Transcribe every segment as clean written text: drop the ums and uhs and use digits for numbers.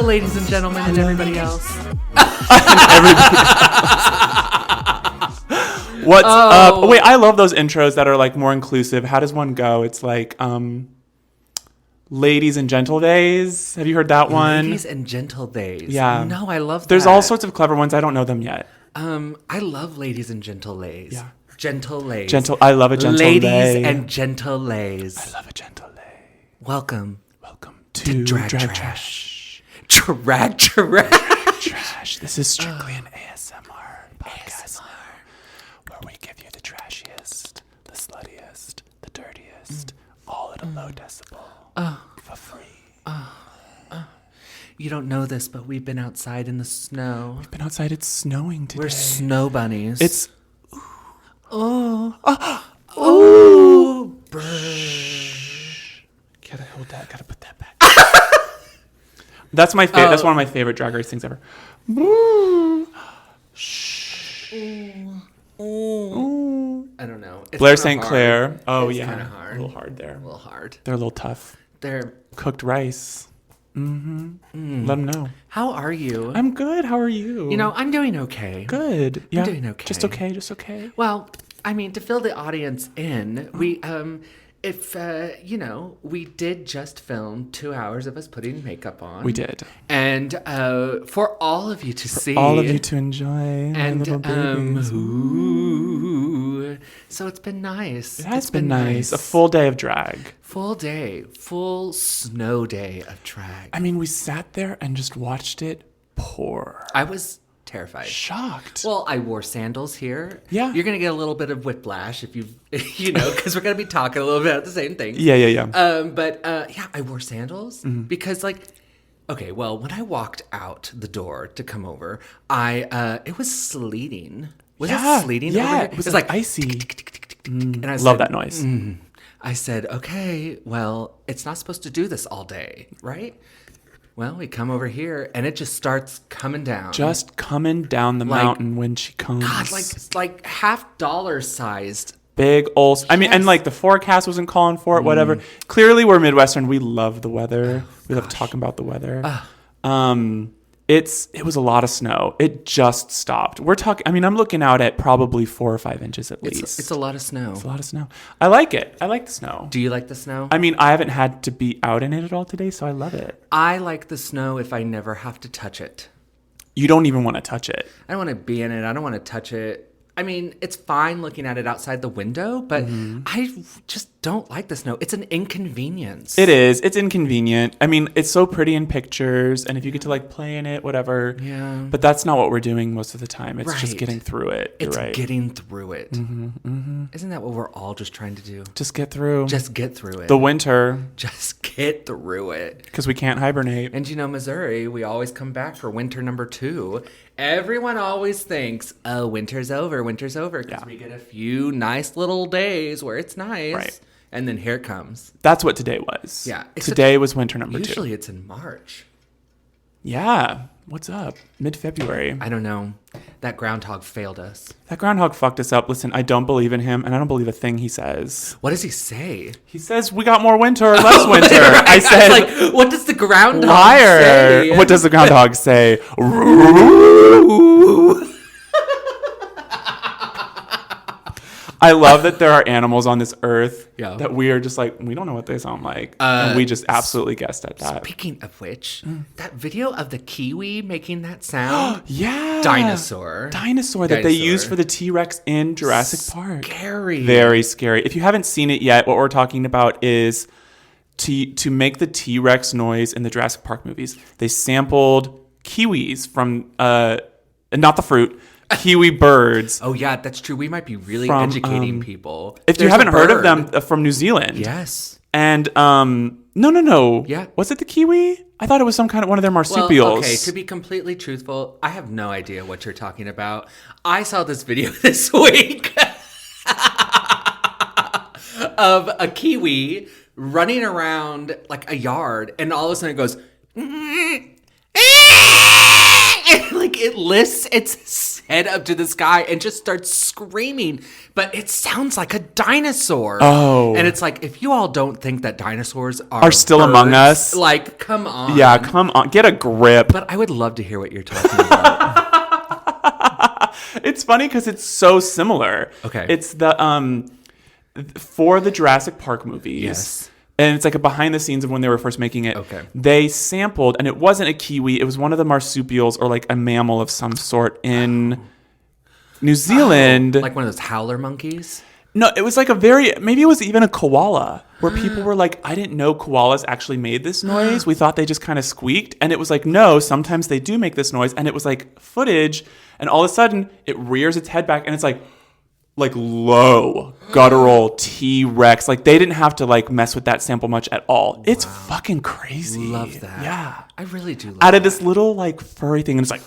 ladies and gentlemen, and everybody else. What's up? Wait, I love those intros that are like more inclusive. How does one go? It's like Ladies and Gentle Days. Have you heard that one? Ladies and Gentle Days. Yeah. No, I love that. There's all sorts of clever ones. I don't know them yet. I love Ladies and Gentle Lays. Yeah. Gentle Lays. I love a gentle Ladies lay. and Gentle Lays. I love a gentle lay. Welcome to Drag Trash. Drag Trash. This is strictly an ASMR podcast where we give you the trashiest, the sluttiest, the dirtiest, all at a low decibel for free. You don't know this, but we've been outside in the snow. We've been outside. It's snowing today. We're snow bunnies. It's... Oh. Gotta hold that. Gotta put that back. That's my favorite. That's one of my favorite Drag Race things ever. I don't know. It's Blair St. Clair. Oh, it's yeah. Kind of hard. A little hard there. A little hard. They're a little tough. They're cooked rice. Mm-hmm. Let them know. How are you? I'm good. How are you? You know, I'm doing okay. Good. Yeah. I'm doing okay. Just okay. Well, I mean, to fill the audience in, we we did just film 2 hours of us putting makeup on. We did. And for all of you to see. All of you to enjoy. And little babies. So it's been nice. It has been nice. A full day of drag. Full snow day of drag. I mean, we sat there and just watched it pour. I was terrified. Shocked. Well, I wore sandals here. Yeah. You're going to get a little bit of whiplash if because we're going to be talking a little bit about the same thing. Yeah. I wore sandals because okay, well, when I walked out the door to come over, it was sleeting. Was it sleeting over here? It was like icy. And I love that noise. I said, okay, well, it's not supposed to do this all day, right? Well, we come over here, and it just starts coming down. Just coming down the mountain when she comes. God, like $50 sized. Big old. Yes. I mean, and like the forecast wasn't calling for it, whatever. Clearly, we're Midwestern. We love the weather. We love talking about the weather. It was a lot of snow. It just stopped. We're talking. I mean, I'm looking out at probably 4 or 5 inches at least. It's a lot of snow. It's a lot of snow. I like it. I like the snow. Do you like the snow? I mean, I haven't had to be out in it at all today, so I love it. I like the snow if I never have to touch it. You don't even want to touch it. I don't want to be in it. I don't want to touch it. I mean, it's fine looking at it outside the window, but I just don't like the snow. It's an inconvenience. It is. It's inconvenient. I mean, it's so pretty in pictures, and if you get to like play in it, whatever. Yeah. But that's not what we're doing most of the time. It's just Right. getting through it. You're It's right. getting through it. Isn't that what we're all just trying to do? Just get through. Just get through it. The winter. Just get through it. Because we can't hibernate. And Missouri, we always come back for winter number 2. Everyone always thinks, oh, winter's over. Because we get a few nice little days where it's nice. Right. And then here it comes. That's what today was. Yeah. Today was winter number 2. Usually it's in March. Yeah. What's up? Mid-February. I don't know. That groundhog failed us. That groundhog fucked us up. Listen, I don't believe in him, and I don't believe a thing he says. What does he say? He says, we got more winter or less winter. Right. I said, like, what does the groundhog liar. say? What does the groundhog say? I love that there are animals on this earth that we are just like, we don't know what they sound like. And we just absolutely guessed at that. Speaking of which, that video of the kiwi making that sound. Yeah. Dinosaur that they used for the T-Rex in Jurassic Park. Scary. Very scary. If you haven't seen it yet, what we're talking about is to make the T-Rex noise in the Jurassic Park movies. They sampled kiwis from, not the fruit, kiwi birds. Oh, yeah, that's true. We might be really educating people. If you haven't heard of them, from New Zealand. Yes. And, no. Yeah. Was it the kiwi? I thought it was some kind of one of their marsupials. Well, okay, to be completely truthful, I have no idea what you're talking about. I saw this video this week of a kiwi running around like a yard, and all of a sudden it goes... And, like, it lists its head up to the sky and just starts screaming. But it sounds like a dinosaur. Oh. And it's like, if you all don't think that dinosaurs Are still birds, among us. like, come on. Yeah, come on. Get a grip. But I would love to hear what you're talking about. It's funny because it's so similar. Okay. It's the for the Jurassic Park movies. Yes. And it's like a behind the scenes of when they were first making it. Okay. They sampled, and it wasn't a kiwi, it was one of the marsupials or like a mammal of some sort in New Zealand. Like one of those howler monkeys? No, it was like maybe it was even a koala where people were like, I didn't know koalas actually made this noise. We thought they just kind of squeaked. And it was like, no, sometimes they do make this noise. And it was like footage. And all of a sudden it rears its head back and it's like low, guttural T-Rex. Like they didn't have to like mess with that sample much at all. It's fucking crazy. Love that. Yeah. I really do love Out of that. this little like furry thing. And it's like,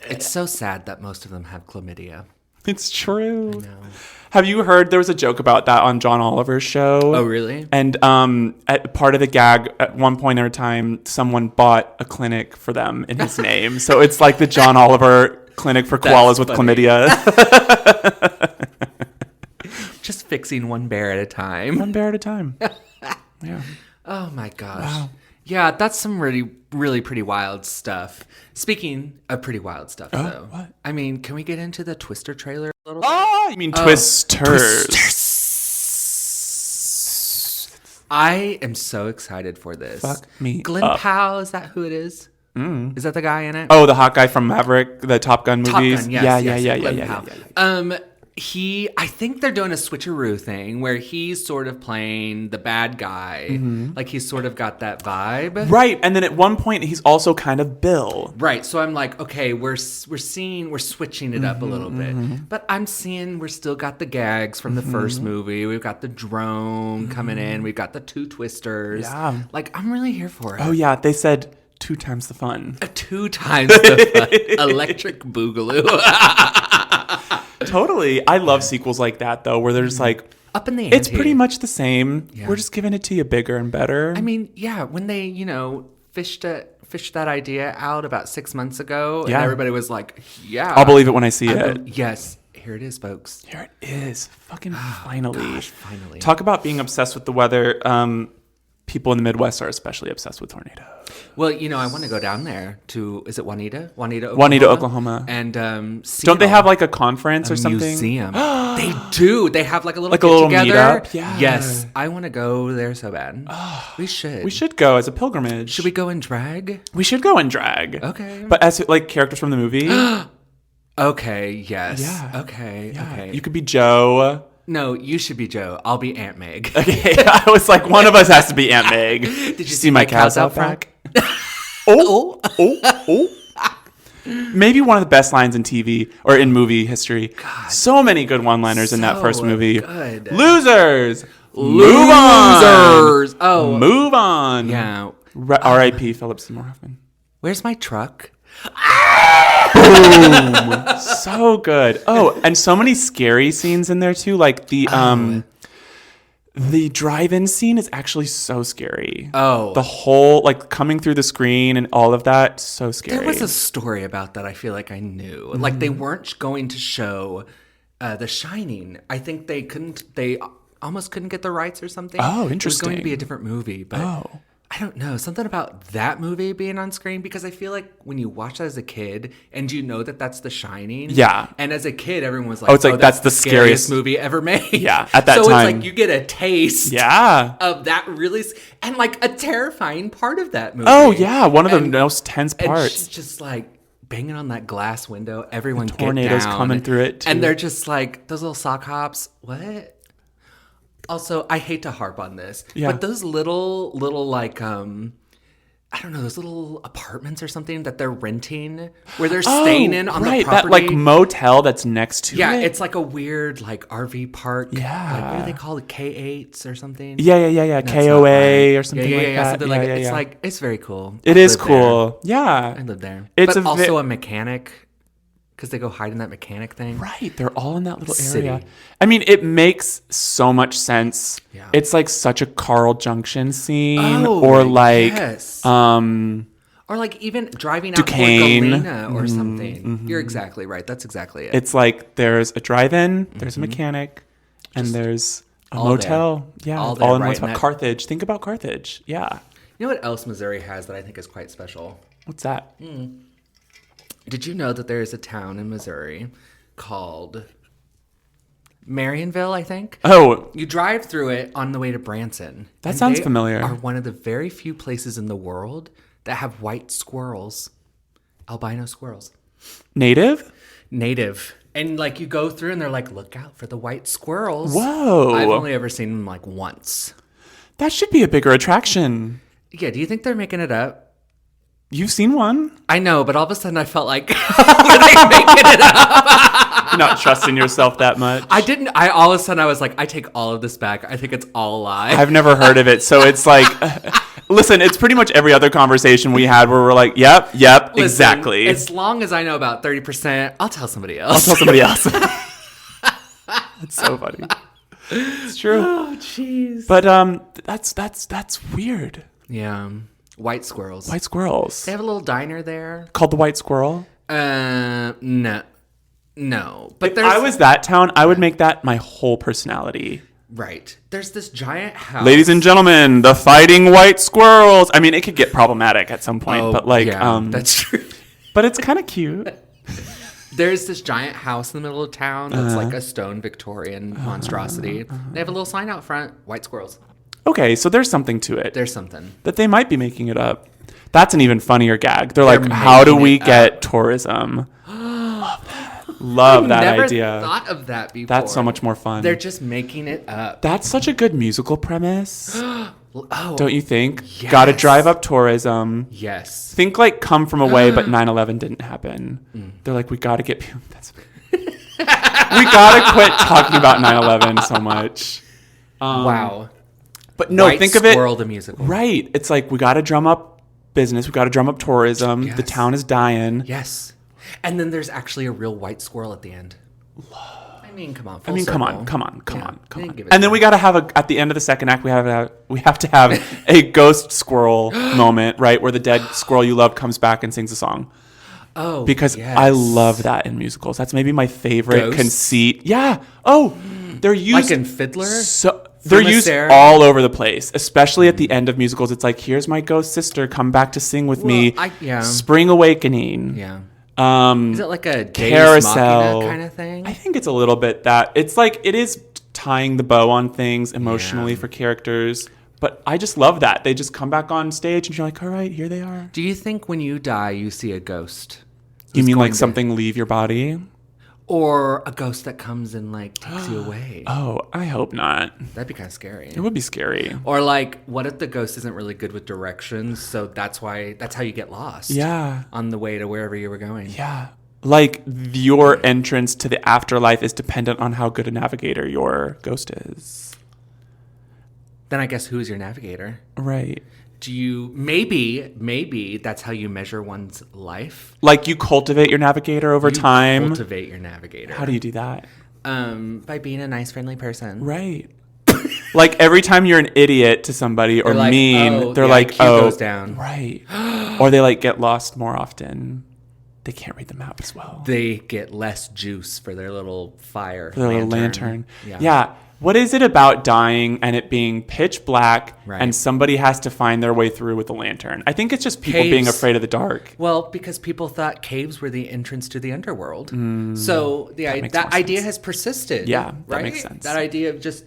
It's so sad that most of them have chlamydia. it's true. I know. Have you heard there was a joke about that on John Oliver's show? Oh, really? And at part of the gag, at one point in time, someone bought a clinic for them in his name. So it's like the John Oliver Clinic for koalas with funny. chlamydia. Just fixing one bear at a time. One bear at a time. Yeah. Oh my gosh. Wow. Yeah, that's some really, really pretty wild stuff. Speaking of pretty wild stuff, though. what? I mean, can we get into the Twister trailer a little? Oh, you mean Twisters. I am so excited for this. Fuck me Glenn up. Powell, is that who it is? Is that the guy in it? Oh, the hot guy from Maverick, the Top Gun movies. Top Gun, yes, yeah, yes, yeah, Glenn yeah, Powell. yeah. I think they're doing a switcheroo thing where he's sort of playing the bad guy. Mm-hmm. Like he's sort of got that vibe. Right, and then at one point he's also kind of Bill. Right, so I'm like, okay, we're switching it up a little bit, but I'm seeing we're still got the gags from the first movie. We've got the drone coming in. We've got the two twisters. Yeah. Like I'm really here for it. Oh yeah, they said 2 times the fun. 2 times the fun. Electric Boogaloo. Totally. I love sequels like that though, where they're just like, Up in the ante. it's pretty much the same. Yeah. We're just giving it to you bigger and better. I mean, yeah, when they, fished that idea out about 6 months ago, Yeah. and everybody was like, yeah. I'll believe it when I see it. Yes, here it is, folks. Here it is. Fucking finally. Gosh, finally. Talk about being obsessed with the weather. People in the Midwest are especially obsessed with tornadoes. Well, I want to go down there to, is it Juanita? Oklahoma? Juanita, Oklahoma. And see Don't they it all. have like a conference or something? Museum. They do. They have like a little Like a little get-together. meetup? Yeah. Yes. I want to go there so bad. We should. We should go as a pilgrimage. Should we go in drag? We should go in drag. Okay. But as like characters from the movie. Okay, yes. Yeah. Okay, Yeah. okay. You could be Joe. No, you should be Joe. I'll be Aunt Meg. Okay, I was like, one of us has to be Aunt Meg. Did you see my cows out front? back? Oh. Maybe one of the best lines in TV or in movie history. God, so many good one-liners in that first movie. Good. Losers. Move on. Losers. Oh. Move on. Yeah. R.I.P. Philip Seymour Hoffman. Where's my truck? Boom. So good. Oh, and so many scary scenes in there too. Like the drive-in scene is actually so scary. Oh. The whole, like, coming through the screen and all of that, so scary. There was a story about that I feel like I knew. Like, they weren't going to show The Shining. I think they almost couldn't get the rights or something. Oh, It was interesting. going to be a different movie, but I don't know. Something about that movie being on screen, because I feel like when you watch that as a kid and you know that that's The Shining. Yeah. And as a kid, everyone was like, it's like, that's the scariest movie ever made. Yeah, at that so time. it's like you get a taste Yeah. of that and like a terrifying part of that movie. Oh, yeah. One of the most tense And parts. she's just like banging on that glass window. Everyone get tornadoes down. coming through it, too. And they're just like, those little sock hops. What? Also, I hate to harp on this, Yeah. but those little like I don't know, those little apartments or something that they're renting where they're staying in on the property. That like motel that's next to it. Yeah, it's like a weird like RV park. Yeah. Like, what do they call it? K8s or something? Yeah. That's not KOA right. or something like that. Something yeah, like yeah, It's yeah. like, it's very cool. It I is live cool. there. Yeah. I live there. It's but a also a mechanic, because they go hide in that mechanic thing. Right. They're all in that little City. area. I mean, it makes so much sense. Yeah. It's like such a Carl Junction scene. Oh, or like yes. Or like even driving out Duquesne. toward Galena or something. You're exactly right. That's exactly it. It's like there's a drive-in, there's a mechanic, and there's a motel. Yeah, all all in right one spot. Carthage. Think about Carthage. Yeah. You know what else Missouri has that I think is quite special? What's that? Did you know that there is a town in Missouri called Marionville, I think? Oh. You drive through it on the way to Branson. That sounds familiar. Are one of the very few places in the world that have white squirrels. Albino squirrels. Native? Native. And like you go through and they're like, look out for the white squirrels. Whoa. I've only ever seen them like once. That should be a bigger attraction. Yeah, do you think they're making it up? You've seen one? I know, but all of a sudden I felt like, were they making it up? You're not trusting yourself that much. All of a sudden I was like, I take all of this back. I think it's all a lie. I've never heard of it. So it's like, listen, it's pretty much every other conversation we had where we're like, yep, Listen, exactly. As long as I know about 30%, I'll tell somebody else. I'll tell somebody else. It's so funny. It's true. Oh, jeez. But that's weird. Yeah. White squirrels. White squirrels. They have a little diner there. Called the White Squirrel? No. But If I was that town, I would make that my whole personality. Right. There's this giant house. Ladies and gentlemen, the Fighting White Squirrels. I mean, it could get problematic at some point, but like, yeah, that's true. But it's kind of cute. There's this giant house in the middle of town that's like a stone Victorian monstrosity. They have a little sign out front, white squirrels. Okay, so there's something to it. There's something. That they might be making it up. That's an even funnier gag. They're like, how do we get tourism? Love that idea. I've never thought of that before. That's so much more fun. They're just making it up. That's such a good musical premise. Oh, don't you think? Yes. Gotta drive up tourism. Yes. Think like Come From Away, but 9/11 didn't happen. They're like, we gotta get people. We gotta quit talking about 9/11 so much. Wow. But no, White think of it. Squirrel the musical. Right. It's like, we gotta drum up business. We gotta drum up tourism. Yes. The town is dying. Yes. And then there's actually a real white squirrel at the end. I mean, come on. Come on. Give it And then we gotta have at the end of the second act, we have to have a ghost squirrel moment, right, where the dead squirrel you loved comes back and sings a song. Oh, because yes. I love that in musicals. That's maybe my favorite Ghosts? conceit. Yeah. Oh, they're used like in Fiddler. They're used all over the place, especially at the end of musicals. It's like, here's my ghost sister, come back to sing with me. Spring Awakening. Yeah. Is it like a Carousel kind of thing? I think it's a little bit that. It's like, it is tying the bow on things emotionally for characters. But I just love that. They just come back on stage and you're like, all right, here they are. Do you think when you die, you see a ghost? You mean like something leave your body? Or a ghost that comes and like takes you away? Oh, I hope not. That'd be kind of scary. It would be scary. Or like, what if the ghost isn't really good with directions? So that's how you get lost. Yeah. On the way to wherever you were going. Yeah. Like your entrance to the afterlife is dependent on how good a navigator your ghost is. Then I guess who is your navigator? Right. Do you maybe that's how you measure one's life? Like you cultivate your navigator over time. Cultivate your navigator. How do you do that? By being a nice, friendly person. Right. Like every time you're an idiot to somebody or like, mean, they're the like, IQ oh, goes down. Right. Or they like get lost more often. They can't read the map as well. They get less juice for their little fire. For their little lantern. Yeah. What is it about dying and it being pitch black and somebody has to find their way through with a lantern? I think it's just people being afraid of the dark. Well, because people thought caves were the entrance to the underworld. So that idea has persisted. Yeah, right? that makes sense. That idea of just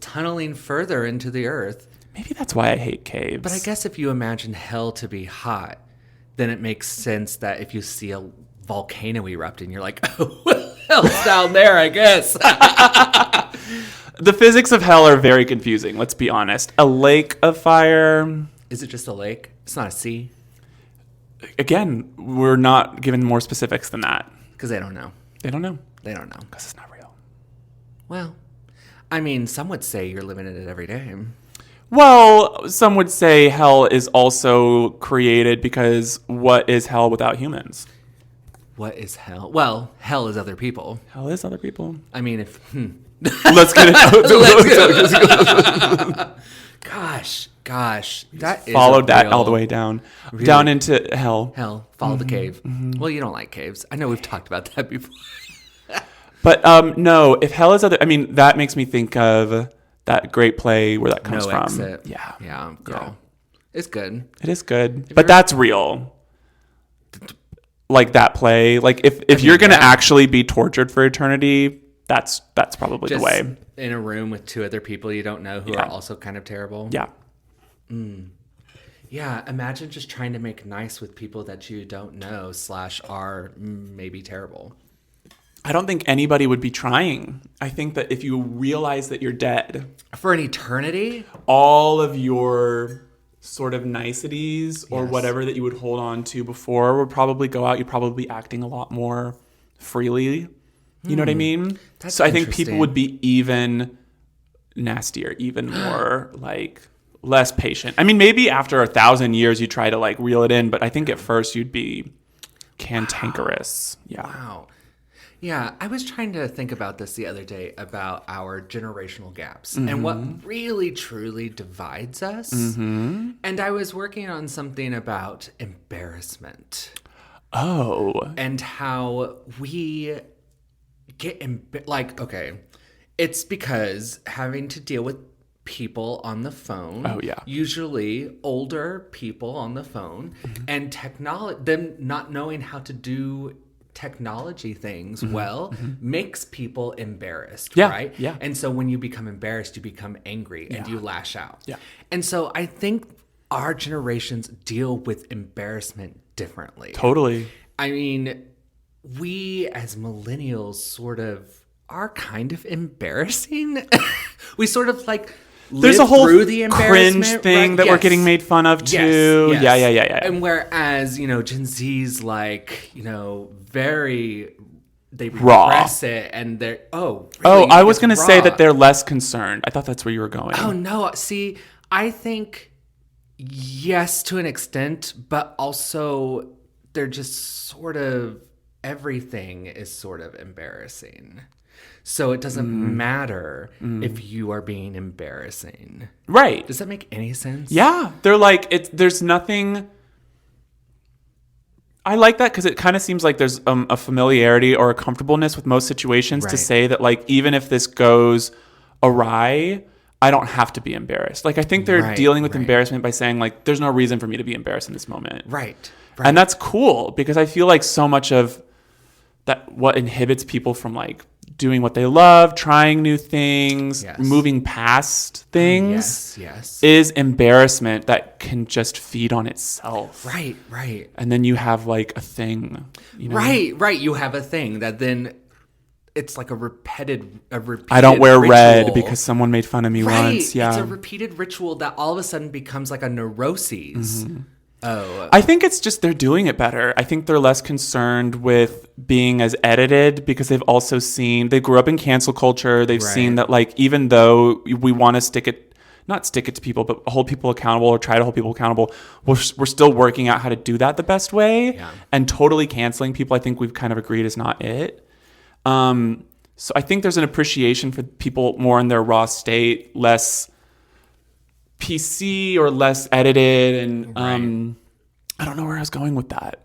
tunneling further into the earth. Maybe that's why I hate caves. But I guess if you imagine hell to be hot, then it makes sense that if you see a volcano erupting, you're like, oh, hell's down there, I guess. The physics of hell are very confusing, let's be honest. A lake of fire. Is it just a lake? It's not a sea? Again, we're not given more specifics than that. Because they don't know. They don't know. They don't know. Because it's not real. Well, I mean, some would say you're living in it every day. Well, some would say hell is also created because what is hell without humans? What is hell? Well, hell is other people. Hell is other people. I mean, if... Let's get it. Gosh, that is Followed that real, all the way down, really, down into hell. hell. Follow the cave. Well, you don't like caves. I know we've talked about that before. But no, if hell is other, I mean, that makes me think of that great play where that comes No from. Exit. Yeah, Yeah, girl. It's good. it is good, but that's real. Like that play, like if you're gonna actually be tortured for eternity, that's probably Just the way. in a room with two other people you don't know who are also kind of terrible. Yeah. Yeah, imagine just trying to make nice with people that you don't know / are maybe terrible. I don't think anybody would be trying. I think that if you realize that you're dead, For an eternity? all of your sort of niceties or Yes. whatever that you would hold on to before would probably go out. You'd probably be acting a lot more freely. You know what I mean? That's so I think people interesting. would be even nastier, even more like less patient. I mean, maybe after 1,000 years you try to like reel it in, but I think at first you'd be cantankerous. Yeah. Wow. Yeah, I was trying to think about this the other day about our generational gaps and what really truly divides us. And I was working on something about embarrassment Oh. and how we get okay, it's because having to deal with people on the phone. Oh, yeah. Usually older people on the phone and them not knowing how to do technology things makes people embarrassed, Yeah, right? yeah. And so when you become embarrassed, you become angry and you lash out. Yeah. And so I think our generations deal with embarrassment differently. Totally. I mean, we as millennials sort of are kind of embarrassing. We sort of like There's live a whole through the embarrassment cringe thing right? that we're Yes. getting made fun of too. Yes, yes. Yeah. And whereas, Gen Z's like, very they Raw. repress it and they're Oh, really? I was It's going to say raw. that they're less concerned. I thought that's where you were going. Oh no, see, I think yes to an extent, but also they're just sort of everything is sort of embarrassing. So it doesn't matter if you are being embarrassing. Right. Does that make any sense? Yeah. They're like, there's nothing. I like that because it kind of seems like there's a familiarity or a comfortableness with most situations to Right. say that, like, even if this goes awry, I don't have to be embarrassed. Like, I think they're Right, dealing with right. embarrassment by saying, like, there's no reason for me to be embarrassed in this moment. Right. And that's cool because I feel like so much of that, what inhibits people from like doing what they love, trying new things, Yes. moving past things, Yes. is embarrassment that can just feed on itself. Right. And then you have like a thing, Right. You have a thing that then it's like a repeated I don't wear red ritual. because someone made fun of me Right. once. Yeah. It's a repeated ritual that all of a sudden becomes like a neuroses. Oh. I think it's just they're doing it better. I think they're less concerned with being as edited because they've also seen, they grew up in cancel culture. They've seen that, like, even though we want to not stick it to people, but hold people accountable or try to hold people accountable, we're still working out how to do that the best way. Yeah. And totally canceling people, I think we've kind of agreed is not it. So I think there's an appreciation for people more in their raw state, less PC or less edited, and I don't know where I was going with that.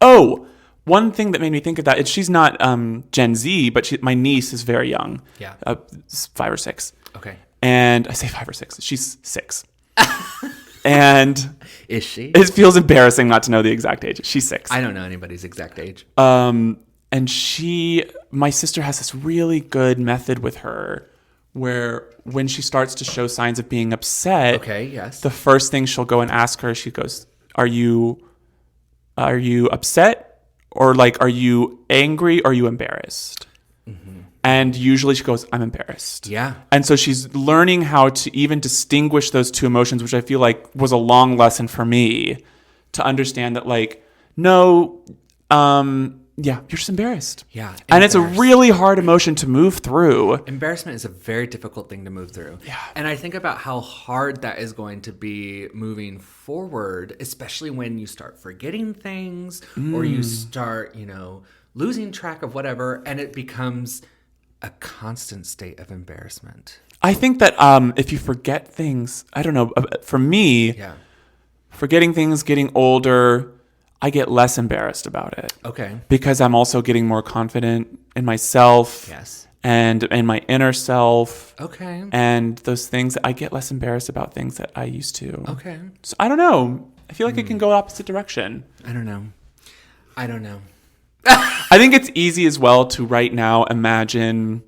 Oh, one thing that made me think of that is she's not Gen Z, but my niece is very young. Yeah. 5 or 6. Okay. And I say 5 or 6. She's 6. And Is she? it feels embarrassing not to know the exact age. She's 6. I don't know anybody's exact age. And my sister has this really good method with her where when she starts to show signs of being upset, Okay, yes. the first thing she'll go and ask her, she goes, are you upset? Or like, are you angry? Or are you embarrassed? And usually she goes, I'm embarrassed. Yeah. And so she's learning how to even distinguish those two emotions, which I feel like was a long lesson for me to understand that, like, no, you're just embarrassed. Yeah. And it's a embarrassed. really hard emotion to move through. Embarrassment is a very difficult thing to move through. Yeah. And I think about how hard that is going to be moving forward, especially when you start forgetting things or you start, losing track of whatever, and it becomes a constant state of embarrassment. I think that if you forget things, I don't know. For me, Yeah. forgetting things, getting older, I get less embarrassed about it. Okay. Because I'm also getting more confident in myself. Yes. And in my inner self. Okay. And those things, I get less embarrassed about things that I used to. Okay. So I don't know. I feel like it can go opposite direction. I don't know. I think it's easy as well to right now imagine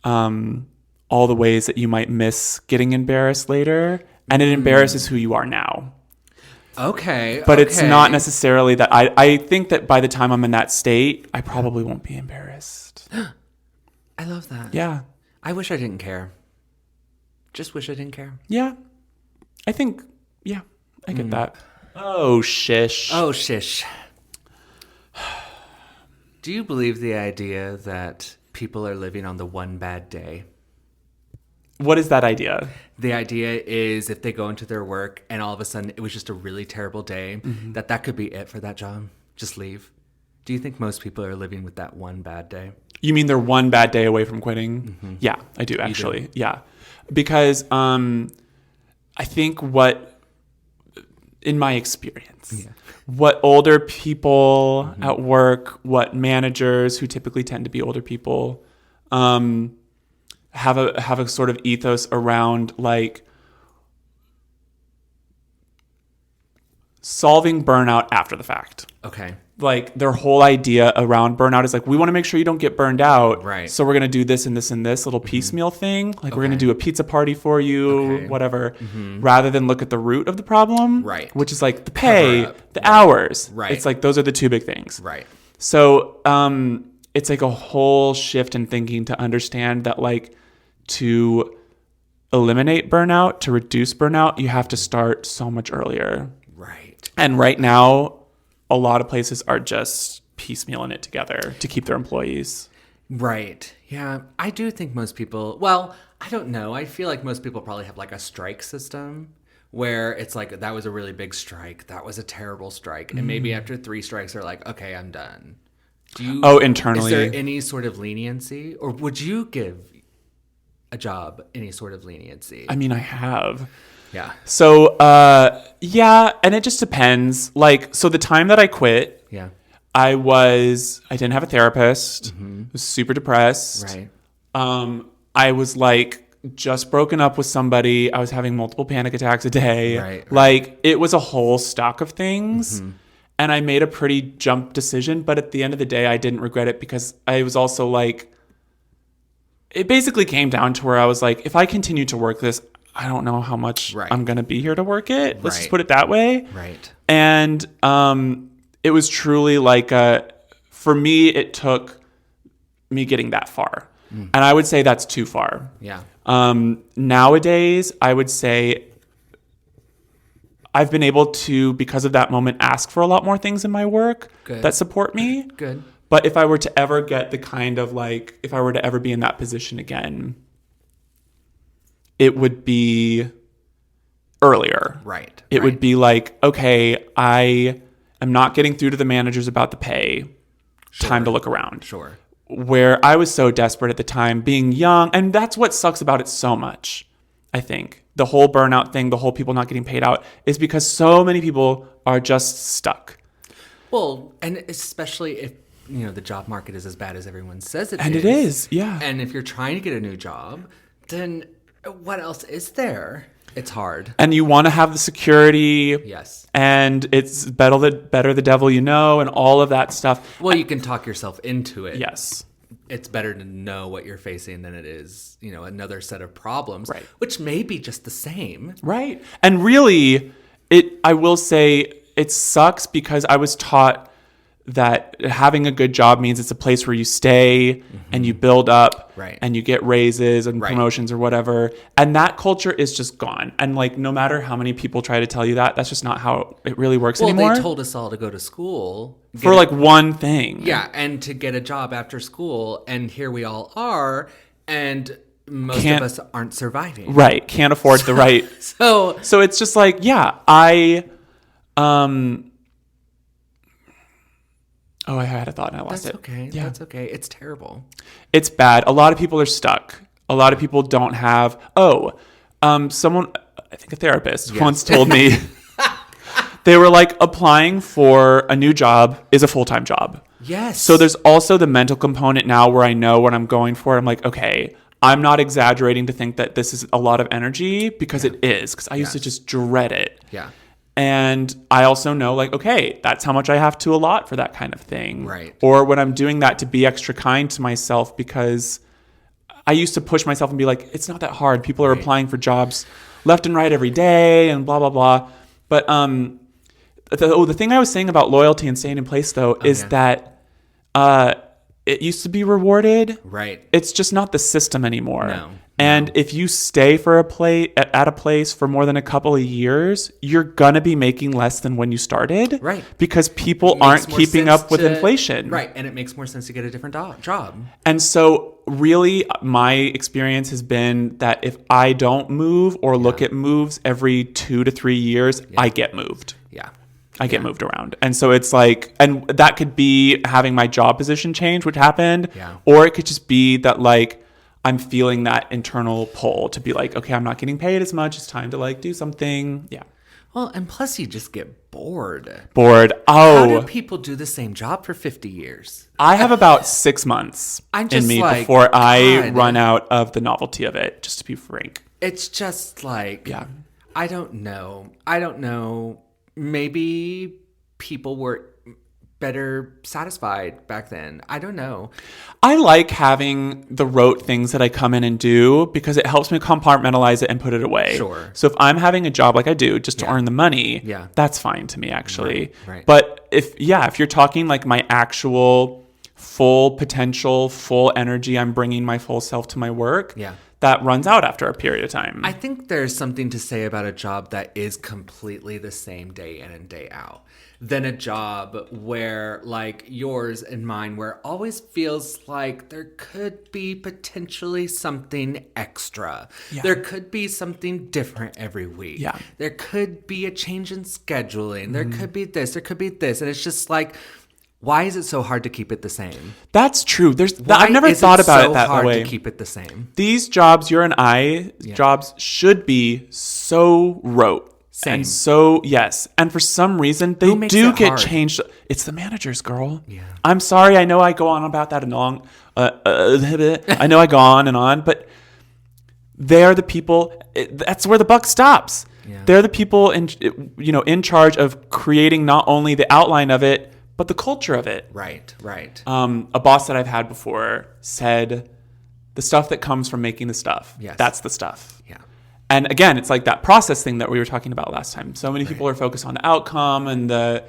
all the ways that you might miss getting embarrassed later. And it embarrasses who you are now. Okay. But it's not necessarily that. I think that by the time I'm in that state, I probably won't be embarrassed. I love that. Yeah. I wish I didn't care. Just wish I didn't care. Yeah. I think, yeah, I get that. Oh, shish. Oh, shish. Do you believe the idea that people are living on the one bad day? What is that idea? The idea is if they go into their work and all of a sudden it was just a really terrible day, that could be it for that job. Just leave. Do you think most people are living with that one bad day? You mean they're one bad day away from quitting? Mm-hmm. Yeah, I do actually. Do? Yeah. Because I think in my experience, what older people at work, what managers who typically tend to be older people, have a sort of ethos around like solving burnout after the fact. Okay. Like their whole idea around burnout is like, we want to make sure you don't get burned out. Right. So we're going to do this and this and this little piecemeal thing. Like we're going to do a pizza party for you, whatever, rather than look at the root of the problem. Right. Which is like the pay, the hours. Right. It's like, those are the two big things. Right. So it's like a whole shift in thinking to understand that like to eliminate burnout, to reduce burnout, you have to start so much earlier. Right. And right now, a lot of places are just piecemealing it together to keep their employees. Right. Yeah. I do think most people, well, I don't know. I feel like most people probably have like a strike system where it's like, that was a really big strike. That was a terrible strike. And maybe after 3 strikes, they're like, okay, I'm done. Internally. Is there any sort of leniency? Or would you give a job any sort of leniency? I mean, I have. Yeah. So, yeah, and it just depends. Like, so the time that I quit, I didn't have a therapist. Was super depressed. Right. I was like just broken up with somebody. I was having multiple panic attacks a day. Right. Like it was a whole stock of things. And I made a pretty jump decision, but at the end of the day, I didn't regret it because I was also like, it basically came down to where I was like, if I continue to work this, I don't know how much I'm going to be here to work it. Let's just put it that way. Right. And it was truly like, for me, it took me getting that far. And I would say that's too far. Yeah. Nowadays, I would say I've been able to, because of that moment, ask for a lot more things in my work that support me. Good. But if I were to ever get the kind of like, if I were to ever be in that position again, it would be earlier. Right. It would be like, okay, I am not getting through to the managers about the pay. Time to look around. Sure. Where I was so desperate at the time, being young, and that's what sucks about it so much, I think. The whole burnout thing, the whole people not getting paid out, is because so many people are just stuck. Well, and especially if, the job market is as bad as everyone says it is. And it is, yeah. And if you're trying to get a new job, then what else is there? It's hard. And you want to have the security. Yes. And it's better the devil you know and all of that stuff. Well, you can talk yourself into it. Yes. It's better to know what you're facing than it is, another set of problems, right, which may be just the same. Right. And really, I will say it sucks because I was taught that having a good job means it's a place where you stay and you build up and you get raises and promotions or whatever. And that culture is just gone. And like, no matter how many people try to tell you that, that's just not how it really works anymore. They told us all to go to school. For like one thing. Yeah. And to get a job after school. And here we all are. And most of us aren't surviving. Right. Can't afford the right. So it's just like, yeah, I had a thought and I lost it. That's okay. Yeah. That's okay. It's terrible. It's bad. A lot of people are stuck. A lot of people don't have. Someone, I think a therapist Yes. once told me they were like, applying for a new job is a full-time job. Yes. So there's also the mental component now where I know what I'm going for. I'm like, okay, I'm not exaggerating to think that this is a lot of energy because it is. Because I used to just dread it. Yeah. And I also know, like, okay, that's how much I have to allot for that kind of thing. Right. Or when I'm doing that, to be extra kind to myself, because I used to push myself and be like, it's not that hard. People are applying for jobs left and right every day and blah, blah, blah. But the thing I was saying about loyalty and staying in place, though, is that it used to be rewarded. Right. It's just not the system anymore. No. And if you stay for at a place for more than a couple of years, you're gonna be making less than when you started, right? Because people aren't keeping up with inflation, right? And it makes more sense to get a different job. And so, really, my experience has been that if I don't move or look at moves every 2 to 3 years, I get moved. Yeah. I get moved around. And so it's like, and that could be having my job position change, which happened, or it could just be that, like, I'm feeling that internal pull to be like, okay, I'm not getting paid as much. It's time to like do something. Yeah. Well, and plus you just get bored. Oh. How do people do the same job for 50 years? I have about 6 months in me before I run out of the novelty of it, just to be frank. It's just like, I don't know. Maybe people were better satisfied back then. I don't know. I like having the rote things that I come in and do because it helps me compartmentalize it and put it away. Sure. So if I'm having a job like I do just to earn the money, that's fine to me, actually. Right. But if you're talking like my actual full potential, full energy, I'm bringing my full self to my work. Yeah. That runs out after a period of time. I think there's something to say about a job that is completely the same day in and day out than a job where, like yours and mine, where it always feels like there could be potentially something extra. Yeah. There could be something different every week. Yeah. There could be a change in scheduling. Mm-hmm. There could be this. There could be this. And it's just like, why is it so hard to keep it the same? That's true. I've never thought about it that way. Why is it so hard to keep it the same? These jobs, jobs should be so rote. Same. And so, yes. And for some reason, they do get changed. It's the managers, girl. Yeah. I'm sorry. I know I go on about that I know I go on and on, but they're the people. That's where the buck stops. Yeah. They're the people in charge of creating not only the outline of it, but the culture of it. Right. A boss that I've had before said, the stuff that comes from making the stuff, that's the stuff. Yeah. And again, it's like that process thing that we were talking about last time. So many people are focused on the outcome and the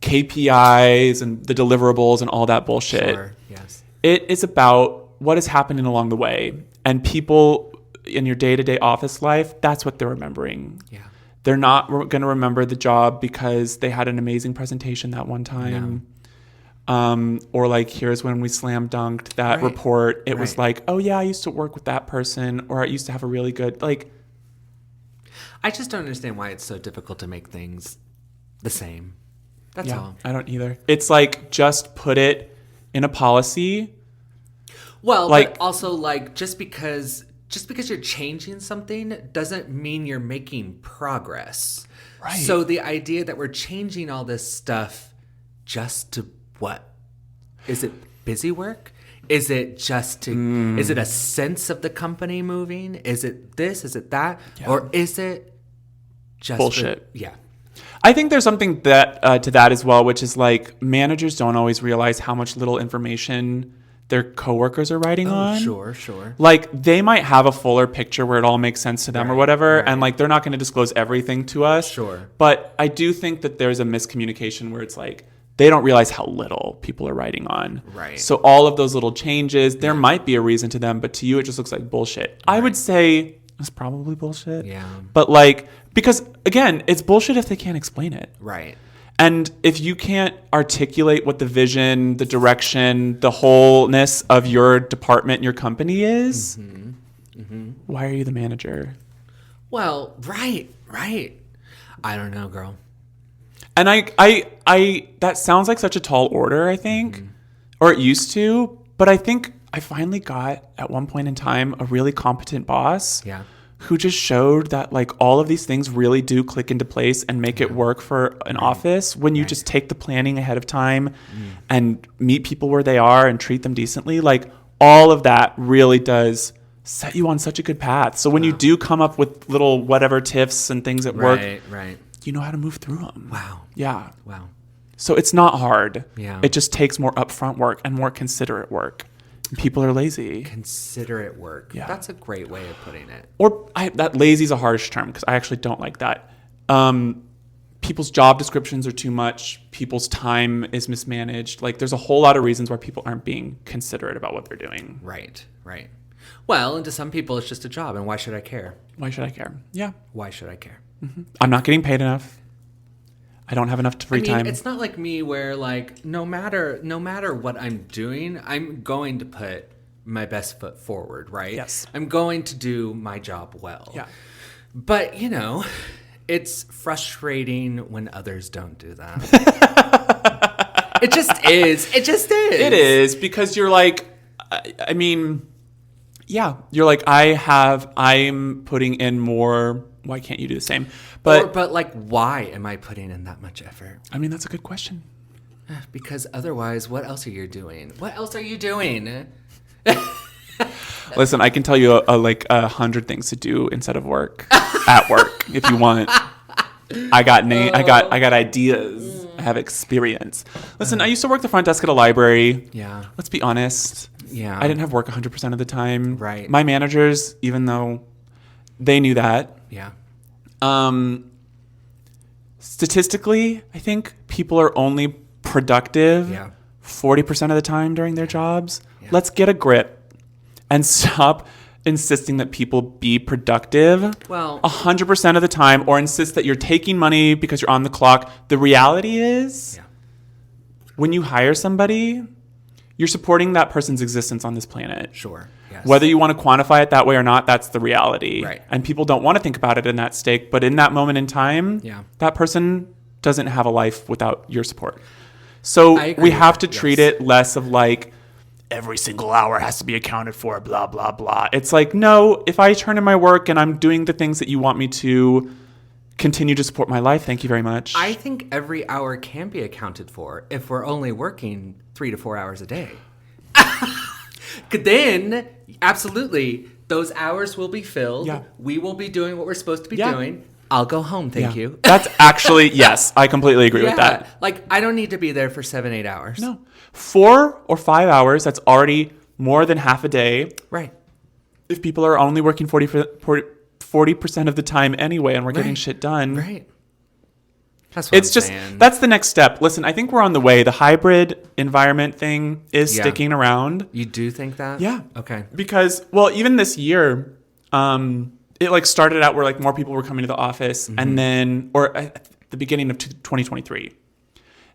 KPIs and the deliverables and all that bullshit. Sure, yes. It is about what is happening along the way. And people in your day-to-day office life, that's what they're remembering. Yeah. They're not going to remember the job because they had an amazing presentation that one time. No. Or like, here's when we slam dunked that report. It was like, oh yeah, I used to work with that person, or I used to have a really good, like. I just don't understand why it's so difficult to make things the same. That's all. I don't either. It's like, just put it in a policy. Well, but also like, just because you're changing something doesn't mean you're making progress. Right. So the idea that we're changing all this stuff just to what? Is it busy work? Is it just to, is it a sense of the company moving? Is it this? Is it that? Yeah. Or is it just bullshit? Yeah. I think there's something that to that as well, which is like, managers don't always realize how much little information their coworkers are writing on. Sure. Like, they might have a fuller picture where it all makes sense to them or whatever, and like, they're not going to disclose everything to us. Sure. But I do think that there's a miscommunication where it's like, they don't realize how little people are writing on. Right. So all of those little changes, there might be a reason to them, but to you, it just looks like bullshit. Right. I would say it's probably bullshit. Yeah. But like, because again, it's bullshit if they can't explain it. Right. And if you can't articulate what the vision, the direction, the wholeness of your department, your company is, why are you the manager? Well, right. I don't know, girl. And I that sounds like such a tall order, I think, or it used to. But I think I finally got, at one point in time, a really competent boss Yeah. who just showed that like all of these things really do click into place and make it work for an office when you just take the planning ahead of time and meet people where they are and treat them decently. Like all of that really does set you on such a good path. So when you do come up with little whatever tiffs and things at work, Right. you know how to move through them. Wow. Yeah. Wow. So it's not hard. Yeah. It just takes more upfront work and more considerate work. People are lazy. Considerate work. Yeah. That's a great way of putting it. Or that lazy is a harsh term because I actually don't like that. People's job descriptions are too much. People's time is mismanaged. Like there's a whole lot of reasons why people aren't being considerate about what they're doing. Right. Well, and to some people, it's just a job, and why should I care? Why should I care? Yeah. Why should I care? I'm not getting paid enough. I don't have enough free time. It's not like me where like no matter what I'm doing, I'm going to put my best foot forward, right? Yes. I'm going to do my job well. Yeah. But, it's frustrating when others don't do that. It just is. It just is. It is because you're like, you're like, I'm putting in more. Why can't you do the same? But like, why am I putting in that much effort? I mean, that's a good question. Because otherwise, what else are you doing? Listen, I can tell you 100 things to do instead of work at work if you want. I got ideas. I have experience. Listen, I used to work the front desk at a library. Yeah. Let's be honest. Yeah. I didn't have work 100% of the time. Right. My managers, even though they knew that. Yeah. Statistically, I think people are only productive 40% of the time during their jobs. Yeah. Let's get a grip and stop insisting that people be productive 100% of the time, or insist that you're taking money because you're on the clock. The reality is when you hire somebody, you're supporting that person's existence on this planet. Sure. Yes. Whether you want to quantify it that way or not, that's the reality. Right. And people don't want to think about it in that stake. But in that moment in time, that person doesn't have a life without your support. So we have to treat it less of like every single hour has to be accounted for, blah, blah, blah. It's like, no, if I turn in my work and I'm doing the things that you want me to continue to support my life, thank you very much. I think every hour can be accounted for if we're only working 3 to 4 hours a day. Then, absolutely, those hours will be filled. Yeah. We will be doing what we're supposed to be doing. I'll go home, thank you. That's actually, yes, I completely agree with that. Like, I don't need to be there for 7-8 hours. No. 4 or 5 hours, that's already more than half a day. Right. If people are only working 40% of the time anyway and we're getting shit done. Right. That's what that's the next step. Listen, I think we're on the way. The hybrid environment thing is sticking around. You do think that? Yeah. Okay. Because, even this year, it like started out where like more people were coming to the office and then, or at the beginning of 2023.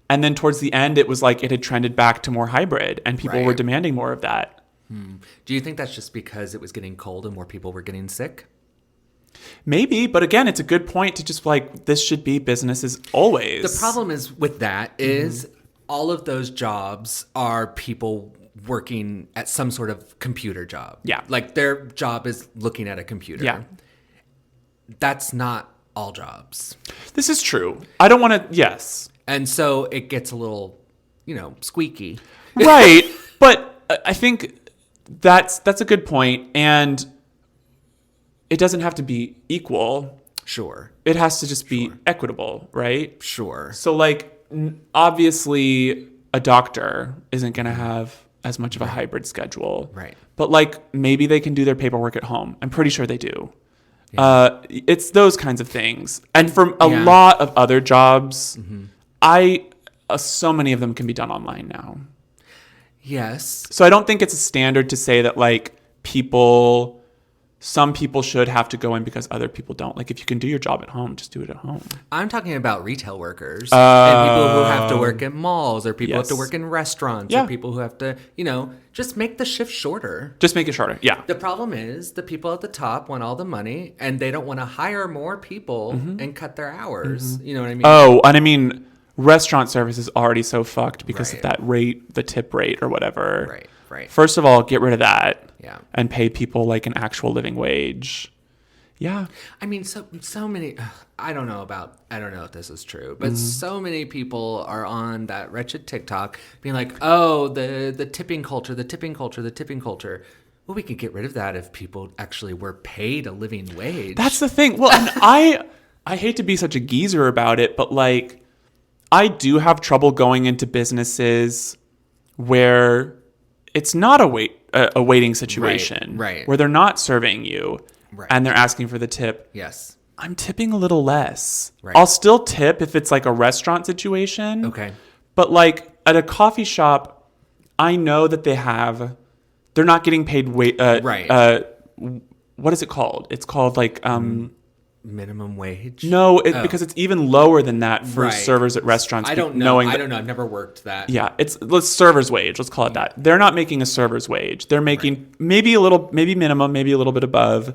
And then towards the end, it was like it had trended back to more hybrid and people were demanding more of that. Do you think that's just because it was getting cold and more people were getting sick? Maybe, but again, it's a good point to just like, this should be business as always. The problem is with that is all of those jobs are people working at some sort of computer job. Yeah. Like their job is looking at a computer. Yeah. That's not all jobs. This is true. I don't want to, yes. And so it gets a little, squeaky. Right. But I think that's a good point. And it doesn't have to be equal. Sure. It has to just be equitable, right? Sure. So like, obviously a doctor isn't going to have as much of a hybrid schedule. Right. But like, maybe they can do their paperwork at home. I'm pretty sure they do. Yeah. It's those kinds of things. And for a lot of other jobs, so many of them can be done online now. Yes. So I don't think it's a standard to say that like some people should have to go in because other people don't. Like if you can do your job at home, just do it at home. I'm talking about retail workers and people who have to work in malls or people who have to work in restaurants or people who have to, just make the shift shorter. Just make it shorter. Yeah. The problem is the people at the top want all the money and they don't want to hire more people and cut their hours. You know what I mean? Oh, and I mean, restaurant service is already so fucked because of Right. that rate, the tip rate or whatever. Right. Right. First of all, get rid of that. Yeah. And pay people like an actual living wage. Yeah. I mean, so many. I don't know if this is true, but so many people are on that wretched TikTok being like, "Oh, the tipping culture, the tipping culture, the tipping culture." Well, we could get rid of that if people actually were paid a living wage. That's the thing. Well, and I hate to be such a geezer about it, but like I do have trouble going into businesses where it's not a waiting situation, right. where they're not serving you, Right. and they're asking for the tip. Yes. I'm tipping a little less. Right. I'll still tip if it's like a restaurant situation. Okay. But like at a coffee shop, I know that they're not getting paid Right. What is it called? It's called like Minimum wage? no, because it's even lower than that for Right. servers at restaurants. I don't know. knowing I that- don't know. I've never worked that. Yeah, let's server's wage. Let's call it that. They're not making a server's wage. They're making maybe minimum, maybe a little bit above.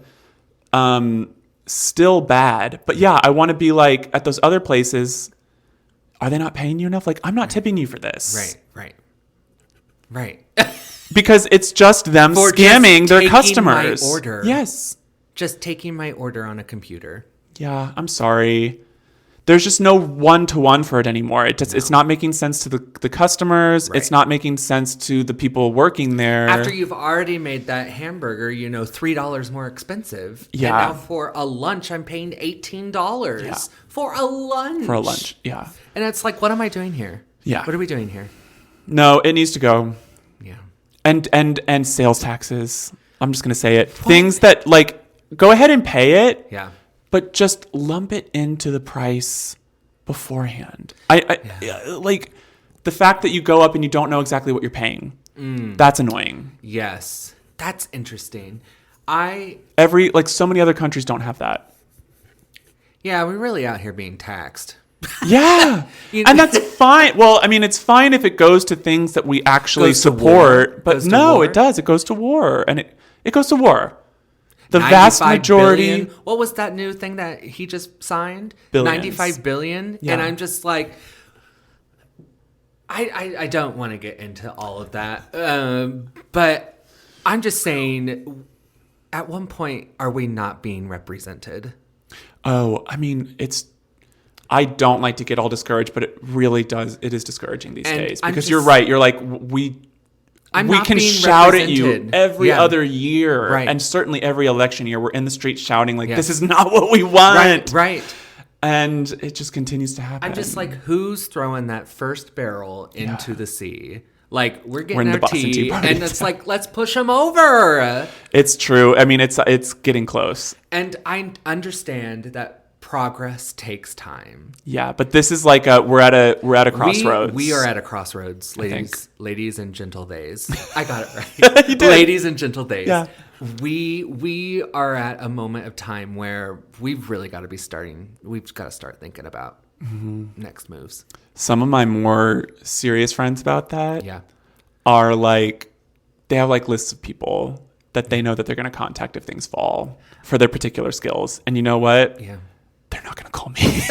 Still bad. But yeah, I want to be like at those other places. Are they not paying you enough? Like, I'm not tipping you for this. Right. Because it's just them For just scamming their taking customers. my order. Yes. Just taking my order on a computer. Yeah, I'm sorry. There's just no one-to-one for it anymore. It's not making sense to the customers. Right. It's not making sense to the people working there. After you've already made that hamburger, $3 more expensive. Yeah. And now for a lunch, I'm paying $18 Yeah. for a lunch. For a lunch, yeah. And it's like, what am I doing here? Yeah. What are we doing here? No, it needs to go. Yeah. And sales taxes. I'm just going to say it. Things that, like, go ahead and pay it. Yeah. But just lump it into the price beforehand. I like the fact that you go up and you don't know exactly what you're paying. That's annoying. Yes. That's interesting. So many other countries don't have that. Yeah, we're really out here being taxed. Yeah. And that's fine. Well, I mean, it's fine if it goes to things that we actually Goes to support. war. But Goes to no, war. it does. It goes to war. And it goes to war. The vast 95 majority. billion. What was that new thing that he just signed? Billions. 95 billion. Yeah. And I'm just like, I don't want to get into all of that. But I'm just saying, at one point, are we not being represented? Oh, I mean, I don't like to get all discouraged, but it really does. It is discouraging these And days I'm because just- you're right. You're like, we not can being shout at you represented. every Yeah. other year. Right. And certainly every election year, we're in the streets shouting like, Yes. this is not what we want. Right. And it just continues to happen. I'm just like, who's throwing that first barrel into the sea? Like, we're in getting the our Boston Tea tea, Party. and it's like, let's push them over. It's true. I mean, it's getting close. And I understand that progress takes time. Yeah, but this is like we're at a crossroads. We are at a crossroads, think. ladies and gentle days. I got it right. You did. Ladies and gentle days. Yeah. We are at a moment of time where we've really got to be starting. We've got to start thinking about next moves. Some of my more serious friends about that Yeah. are like, they have like lists of people that they know that they're going to contact if things fall for their particular skills. And you know what? Yeah. They're not going to call me.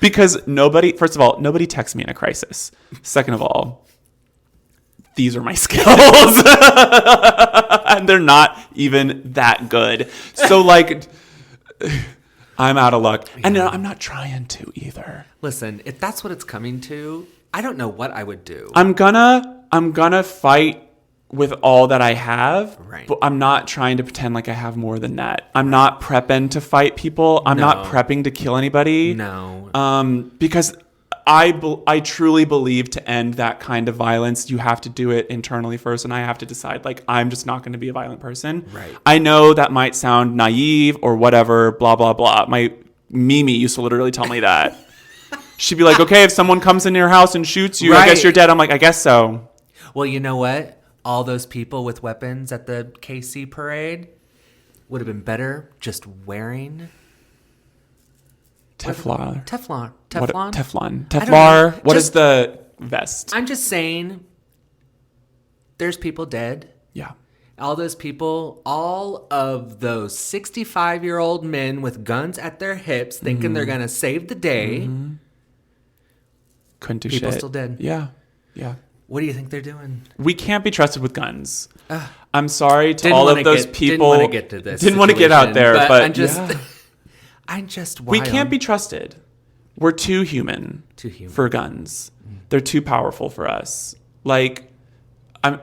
Because first of all, nobody texts me in a crisis. Second of all, these are my skills. And they're not even that good. So like, I'm out of luck. And no, I'm not trying to either. Listen, if that's what it's coming to, I don't know what I would do. I'm gonna fight with all that I have, Right. but I'm not trying to pretend like I have more than that. I'm not prepping to fight people. I'm not No. prepping to kill anybody. No. Because I truly believe to end that kind of violence, you have to do it internally first, and I have to decide, like, I'm just not going to be a violent person. Right. I know that might sound naive or whatever, blah, blah, blah. My Mimi used to literally tell me that. She'd be like, okay, if someone comes in your house and shoots you, I guess Right. you're dead. I'm like, I guess so. Well, you know what? All those people with weapons at the KC parade would have been better just wearing Teflon. Teflon. What- Teflon? Teflon. I don't Teflar. know. What is Just- the vest? I'm just saying there's people dead. Yeah. All those people, all of those 65-year-old men with guns at their hips thinking they're going to save the day. Couldn't do People shit. still dead. Yeah. Yeah. What do you think they're doing? We can't be trusted with guns. I'm sorry to Didn't all wanna of those get- people. Didn't want to get to this. Didn't want to get out there, situation, but I'm just, yeah. I'm just. We wild. can't be trusted. We're too human. Too human. For guns. They're too powerful for us. Like, I'm.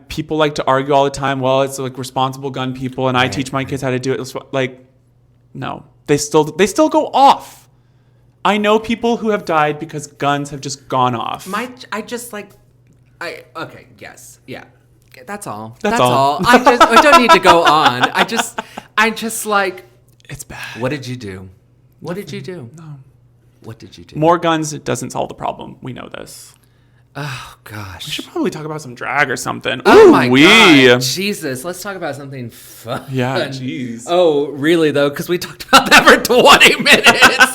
People like to argue all the time. Well, it's like responsible gun people, and I teach my kids how to do it. Like, no, they still go off. I know people who have died because guns have just gone off. Okay, yes, yeah. That's all. That's all. I don't need to go on. I just like. It's bad. What did you do? What did you do? No. What did you do? More guns, it doesn't solve the problem. We know this. Oh gosh. We should probably talk about some drag or something. Oh Ooh, my god. Jesus, let's talk about something fun. Yeah, jeez. Oh, really though? Because we talked about that for 20 minutes.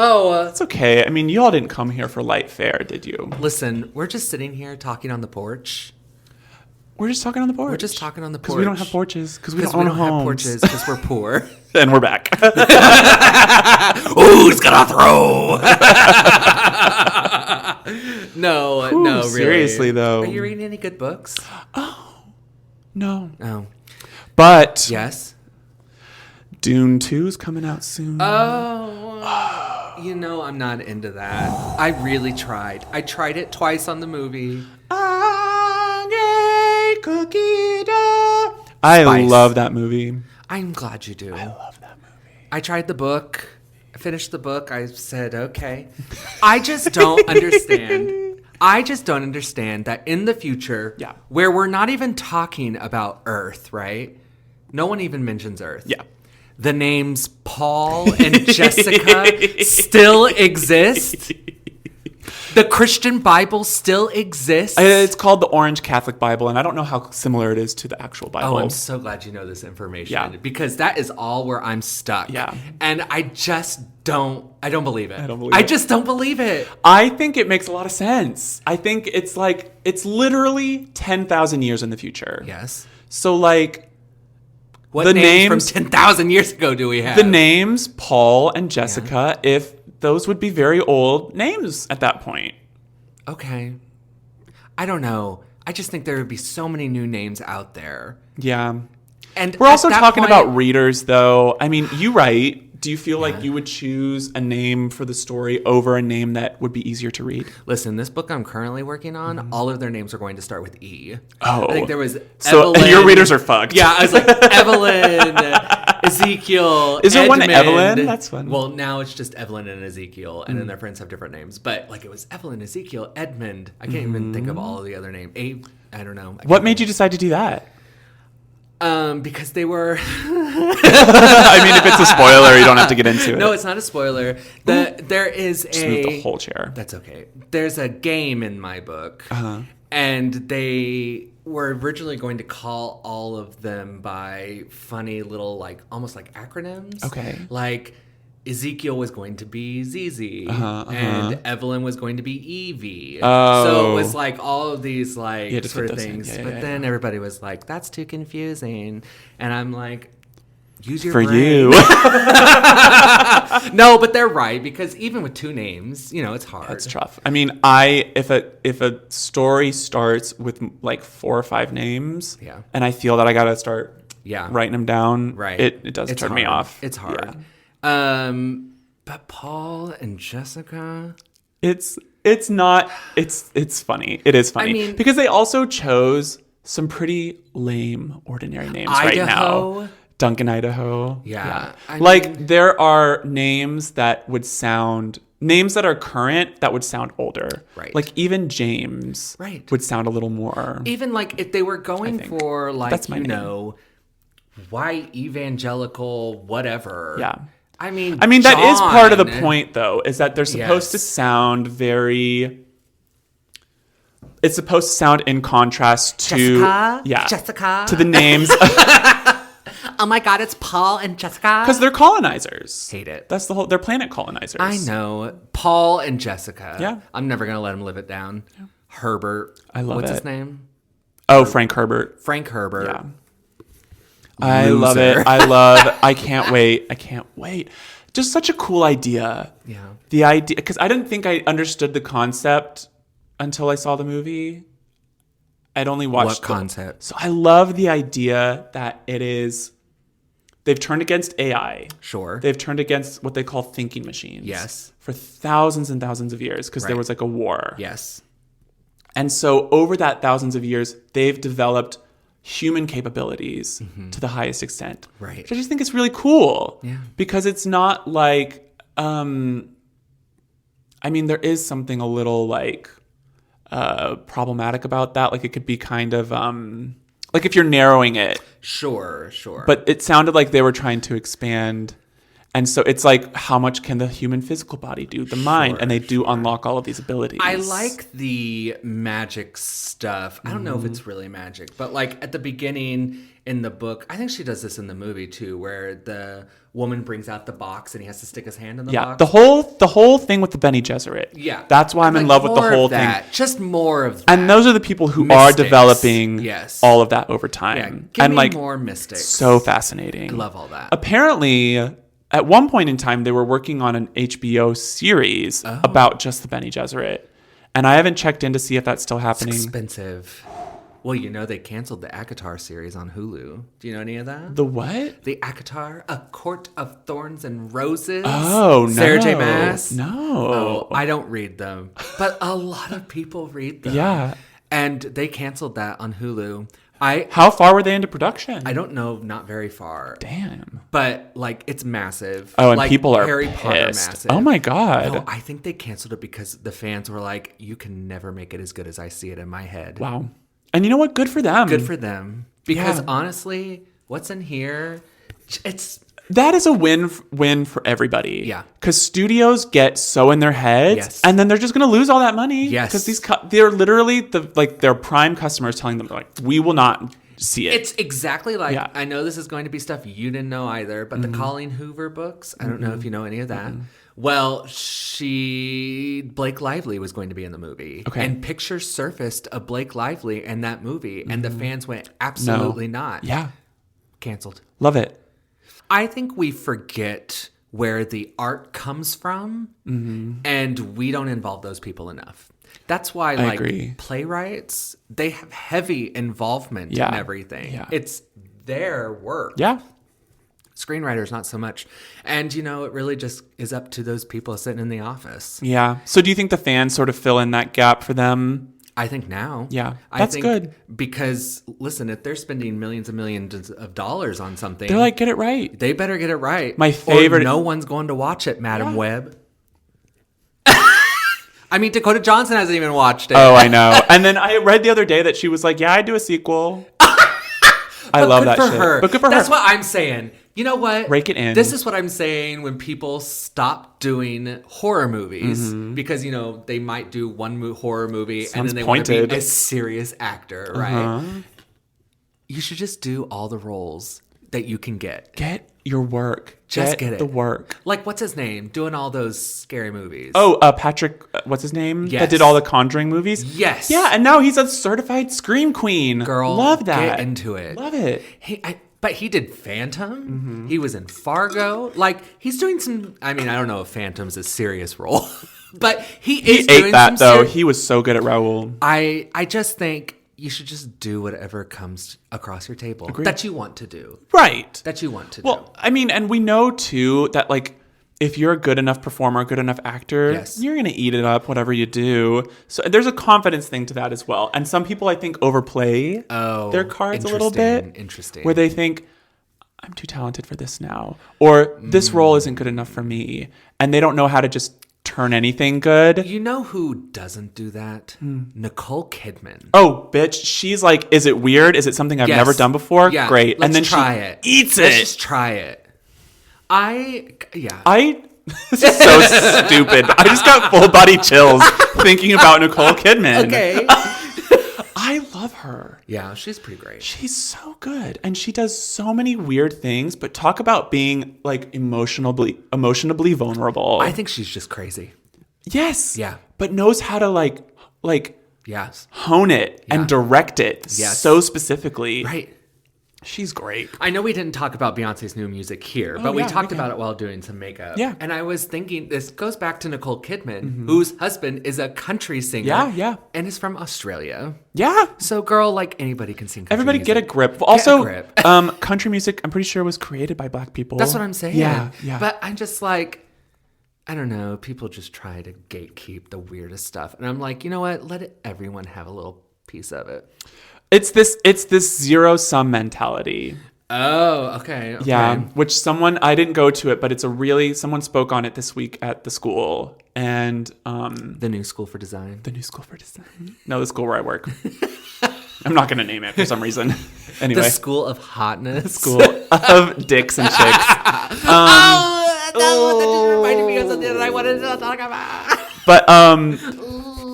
It's okay. I mean, you all didn't come here for light fare, did you? Listen, we're just sitting here talking on the porch. We're just talking on the porch. We're just talking on the porch. Because we don't have porches. Because we don't have homes. porches. Because we're poor. And we're back. Who's gonna throw? No, really. Seriously, though. Are you reading any good books? No. Oh. But Yes. Dune 2 is coming out soon. Oh. You know, I'm not into that. I really tried. I tried it twice on the movie. I Spice. love that movie. I'm glad you do. I love that movie. I tried the book. I finished the book. I said, okay. I just don't understand. I just don't understand that in the future, Yeah. where we're not even talking about Earth, right? No one even mentions Earth. Yeah. The names Paul and Jessica still exist. The Christian Bible still exists. It's called the Orange Catholic Bible, and I don't know how similar it is to the actual Bible. Oh, I'm so glad you know this information. Yeah. Because that is all where I'm stuck. Yeah. And I just don't believe it. I don't believe I it. just don't believe it. I think it makes a lot of sense. I think it's like, it's literally 10,000 years in the future. Yes. So like, What the names names from 10,000 years ago do we have? the names Paul and Jessica, if those would be very old names at that point. Okay. I don't know. I just think there would be so many new names out there. Yeah. And We're also at that talking point- about readers, though. I mean, you write. Do you feel like you would choose a name for the story over a name that would be easier to read? Listen, this book I'm currently working on, all of their names are going to start with E. Oh. I think there was So Evelyn. your readers are fucked. Yeah, I was like, Evelyn, Ezekiel, Is there one Edmund. Evelyn? That's fun. Well, now it's just Evelyn and Ezekiel, and then their friends have different names. But like it was Evelyn, Ezekiel, Edmund. I can't even think of all of the other names. I don't know. What made you decide to do that? Because they were... I mean, if it's a spoiler, you don't have to get into it. No, it's not a spoiler. There is Just move the whole chair. That's okay. There's a game in my book, and they were originally going to call all of them by funny little, like, almost like acronyms. Okay. Like, Ezekiel was going to be ZZ, and Evelyn was going to be Evie. Oh. So it was like all of these like You had to sort fit of those in. things. Yeah, but yeah, then everybody was like, "That's too confusing," and I'm like, "Use your For brain." you. No, but they're right, because even with two names, you know, it's hard. That's tough. I mean, if a story starts with like 4 or 5 names, Yeah. and I feel that I gotta start Yeah. writing them down, Right. It does It's turn me hard. off. It's hard. Yeah. But Paul and Jessica, It's not. It's funny. It is funny I mean- because they also chose some pretty lame, ordinary names right Idaho? now. Duncan, Idaho. Yeah. I Like mean- there are names that are current that would sound older. Right. Like even James. Right. Would sound a little more. even like if they were going think. for like, That's my you name. know, white evangelical whatever. Yeah. I mean, that is part of the John- point, though, is that they're supposed to sound very. It's supposed to sound in contrast to Jessica. to the names Oh my God, it's Paul and Jessica. because they're colonizers. Hate it. That's the whole. They're planet colonizers. I know Paul and Jessica. Yeah. I'm never gonna let him live it down. Herbert. I love What's it. his name? Oh, Frank Herbert. Frank Herbert. Yeah. I love it. I can't wait. I can't wait. Just such a cool idea. Yeah. The idea, because I didn't think I understood the concept until I saw the movie. I'd only watched what concept? So I love the idea that they've turned against AI. Sure. They've turned against what they call thinking machines. Yes. For thousands and thousands of years, because there was like a war. Yes. And so over that thousands of years, they've developed human capabilities to the highest extent. Right. Which I just think is really cool. Yeah. Because it's not like, there is something a little like problematic about that. Like it could be kind of, like if you're narrowing it. Sure. But it sounded like they were trying to expand. And so it's like, how much can the human physical body do? The mind. And they do unlock all of these abilities. I like the magic stuff. I don't know if it's really magic, but like at the beginning in the book, I think she does this in the movie too, where the woman brings out the box and he has to stick his hand in the box. The whole thing with the Bene Gesserit. Yeah. That's why I'm in love with the whole thing. Just more of that. And those are the people who are developing all of that over time. Give and me like more mystics. So fascinating. I love all that. Apparently, at one point in time, they were working on an HBO series about just the Bene Gesserit. And I haven't checked in to see if that's still happening. It's expensive. Well, they canceled the ACOTAR series on Hulu. Do you know any of that? The what? The ACOTAR, A Court of Thorns and Roses. Oh, no. Sarah J. Maas. No. Oh, I don't read them. But a lot of people read them. Yeah. And they canceled that on Hulu. How far were they into production? I don't know, not very far. Damn. But like it's massive. Oh, and like, people are Harry pissed. Potter massive. Oh my God. No, I think they canceled it because the fans were like, you can never make it as good as I see it in my head. Wow. And you know what? Good for them. Good for them. Because honestly, what's in here, that is a win for everybody. Yeah. Because studios get so in their heads, and then they're just going to lose all that money. Yes. Because they're literally their prime customers telling them like, we will not see it. It's exactly like, I know this is going to be stuff you didn't know either, but the Colleen Hoover books, I don't know if you know any of that. Well, Blake Lively was going to be in the movie. Okay. And pictures surfaced of Blake Lively in that movie, and the fans went, absolutely not. Yeah. Canceled. Love it. I think we forget where the art comes from, and we don't involve those people enough. That's why, like, playwrights, they have heavy involvement in everything. Yeah. It's their work. Yeah. Screenwriters, not so much. And, it really just is up to those people sitting in the office. Yeah. So do you think the fans sort of fill in that gap for them? I think now. Yeah. That's good. Because, listen, if they're spending millions and millions of dollars on something. They're like, get it right. They better get it right. My favorite. Or no one's going to watch it, Madam Webb. I mean, Dakota Johnson hasn't even watched it. Oh, I know. And then I read the other day that she was like, yeah, I'd do a sequel. I love that shit. Her. But good for her. That's what I'm saying. You know what? Rake it in. This is what I'm saying when people stop doing horror movies because, they might do one horror movie and then they want to be a serious actor, right? You should just do all the roles that you can get. Get your work. Just get it. The work. Like, what's his name? Doing all those scary movies. Oh, Patrick, what's his name? Yes. That did all the Conjuring movies? Yes. Yeah, and now he's a certified Scream Queen. Girl, love that. Get into it. Love it. But he did Phantom. He was in Fargo. Like, he's doing some... I mean, I don't know if Phantom's a serious role. But he is doing ate that, some though. He was so good at Raoul. I just think you should just do whatever comes across your table. Agreed. That you want to do. Right. That you want to do. Well, I mean, and we know, too, that, like, if you're a good enough performer, a good enough actor, you're going to eat it up, whatever you do. So there's a confidence thing to that as well. And some people, I think, overplay their cards a little bit. Interesting. Where they think, I'm too talented for this now. Or this role isn't good enough for me. And they don't know how to just turn anything good. You know who doesn't do that? Nicole Kidman. Oh, bitch. She's like, is it weird? Is it something I've never done before? Yeah, great. Let's and then try she it. Eats Let's it. just try it. This is so stupid. I just got full body chills thinking about Nicole Kidman. Okay. I love her. Yeah, she's pretty great. She's so good. And she does so many weird things, but talk about being like emotionally vulnerable. I think she's just crazy. Yes. Yeah. But knows how to like Yes. hone it and direct it so specifically. Right. She's great. I know we didn't talk about Beyonce's new music here, but we talked about it while doing some makeup. Yeah. And I was thinking, this goes back to Nicole Kidman, whose husband is a country singer. Yeah. And is from Australia. Yeah. So, girl, like, anybody can sing country Everybody music. get a grip. Also, a grip. Country music, I'm pretty sure, was created by Black people. That's what I'm saying. Yeah. But I'm just like, I don't know. People just try to gatekeep the weirdest stuff. And I'm like, you know what? Let everyone have a little piece of it. It's this zero-sum mentality. Oh, okay. Yeah, which I didn't go to it, but someone spoke on it this week at the school. And the new school for design. No, the school where I work. I'm not going to name it for some reason. Anyway. The school of hotness. School of dicks and chicks. That just reminded me of something that I wanted to talk about. But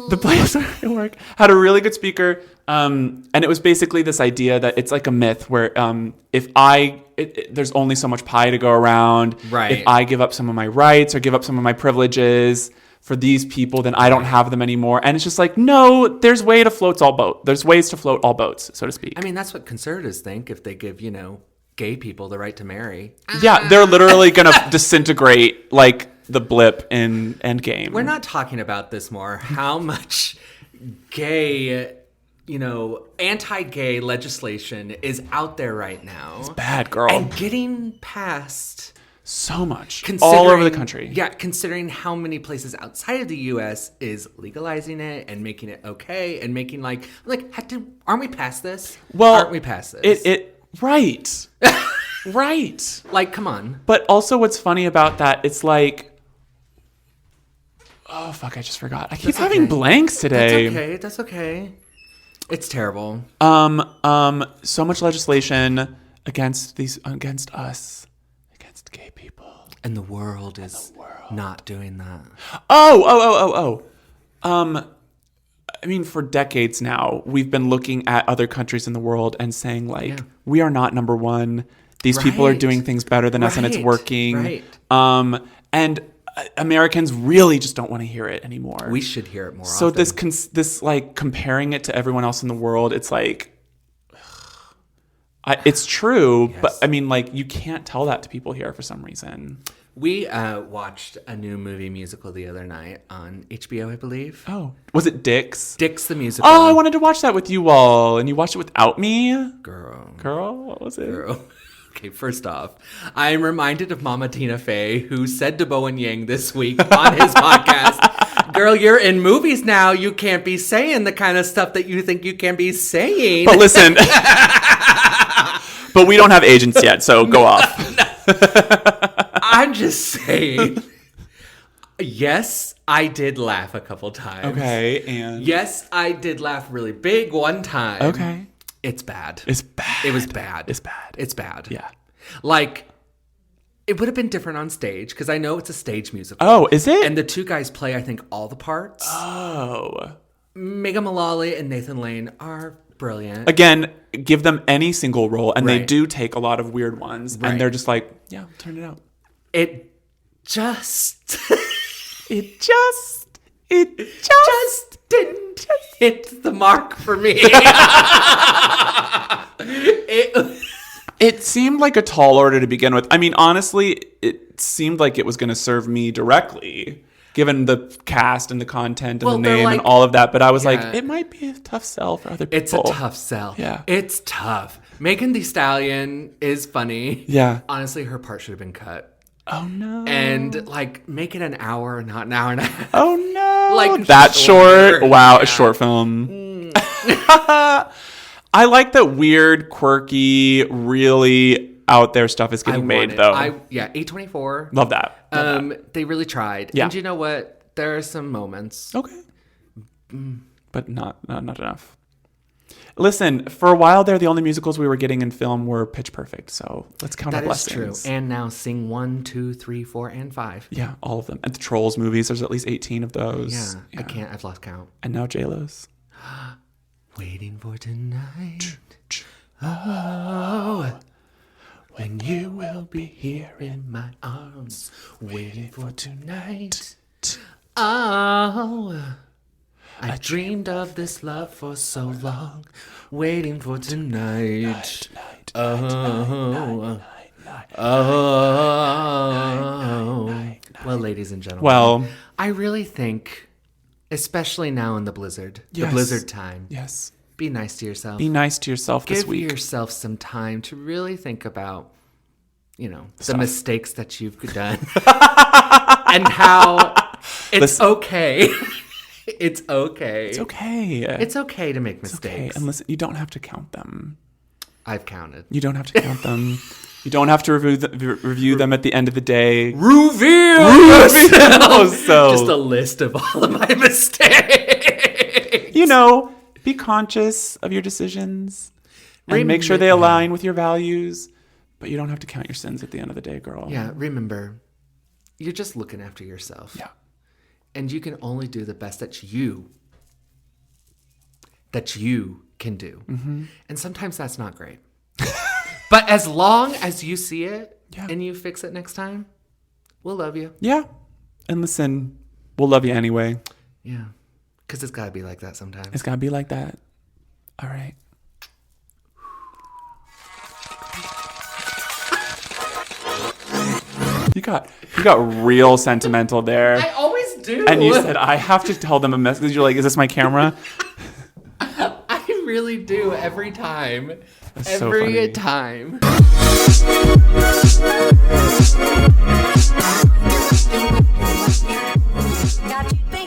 the place where I work had a really good speaker. And it was basically this idea that it's like a myth where there's only so much pie to go around. Right. If I give up some of my rights or give up some of my privileges for these people, then I don't have them anymore. And it's just like, no, there's ways to float all boats, so to speak. I mean, that's what conservatives think if they give, gay people the right to marry. Yeah, they're literally going to disintegrate like the blip in Endgame. We're not talking about this more. How much gay, anti-gay legislation is out there right now. It's bad, girl. And getting passed so much all over the country. Yeah, considering how many places outside of the U.S. is legalizing it and making it okay and making aren't we past this? Well, aren't we past this? Right. Right. Like, come on. But also what's funny about that, it's like, oh, fuck, I just forgot. I keep having blanks today. That's okay. It's terrible. So much legislation against us, against gay people. And the world is not doing that. Oh. I mean, for decades now, we've been looking at other countries in the world and saying, we are not number one. These people are doing things better than us, and it's working. Right. And Americans really just don't want to hear it anymore. We should hear it more so often. this comparing it to everyone else in the world, it's like, it's true, yes. But I mean, you can't tell that to people here for some reason. We watched a new movie musical the other night on HBO, I believe. Oh. Was it Dicks? Dicks the musical. Oh, I wanted to watch that with you all, and you watched it without me? Girl, what was it? Girl. Okay, first off, I'm reminded of Mama Tina Fey, who said to Bowen Yang this week on his podcast, girl, you're in movies now. You can't be saying the kind of stuff that you think you can be saying. But listen, but we don't have agents yet, so go off. I'm just saying. Yes, I did laugh a couple times. Okay, and? Yes, I did laugh really big one time. Okay. It's bad. It's bad. It was bad. It's bad. It's bad. Yeah. It would have been different on stage because I know it's a stage musical. Oh, is it? And the two guys play, I think, all the parts. Oh. Megan Mullally and Nathan Lane are brilliant. Again, give them any single role, and they do take a lot of weird ones, and they're just like, yeah, turn it out. It just didn't hit the mark for me. It seemed like a tall order to begin with. I mean, honestly, it seemed like it was going to serve me directly, given the cast and the content and the name and all of that. But I was like, it might be a tough sell for other people. It's a tough sell. Yeah. It's tough. Megan Thee Stallion is funny. Yeah. Honestly, her part should have been cut. Oh, no. And, make it an hour, not an hour and a half. Oh, no. That short? Wow, a short film. I like that weird, quirky, really out there stuff is getting made, though. A24. Love that. They really tried. Yeah. And you know what? There are some moments. Okay. But not enough. Listen, for a while there, the only musicals we were getting in film were Pitch Perfect. So let's count our blessings. That is true. And now Sing 1, 2, 3, 4, and 5. Yeah, all of them. And the Trolls movies, there's at least 18 of those. Yeah. I can't. I've lost count. And now J-Lo's. Waiting for tonight. Oh, when you will be here in my arms. Waiting for tonight. Oh. I dreamed of this love for so long, waiting for tonight. Oh. Well, ladies and gentlemen. Well, I really think, especially now in the blizzard, Yes. the blizzard time, yes. be nice to yourself. Be nice to yourself this Give week. yourself some time to really think about, the Stuff. mistakes that you've done and how it's okay. It's okay. It's okay. It's okay to make Okay. mistakes. And listen, you don't have to count them. I've counted. You don't have to count them. You don't have to review them at the end of the day. Reveal So, Just a list of all of my mistakes. Be conscious of your decisions and make sure they align with your values. But you don't have to count your sins at the end of the day, girl. Yeah, remember, you're just looking after yourself. Yeah. And you can only do the best that you can do. Mm-hmm. And sometimes that's not great. But as long as you see it Yeah. and you fix it next time, we'll love you. Yeah. And listen, we'll love you anyway. Yeah. Because it's got to be like that sometimes. It's got to be like that. All right. You got real sentimental there. I always do. And you said, I have to tell them a message. You're like, is this my camera? I really do every time. That's so every funny. time. Got you thinking.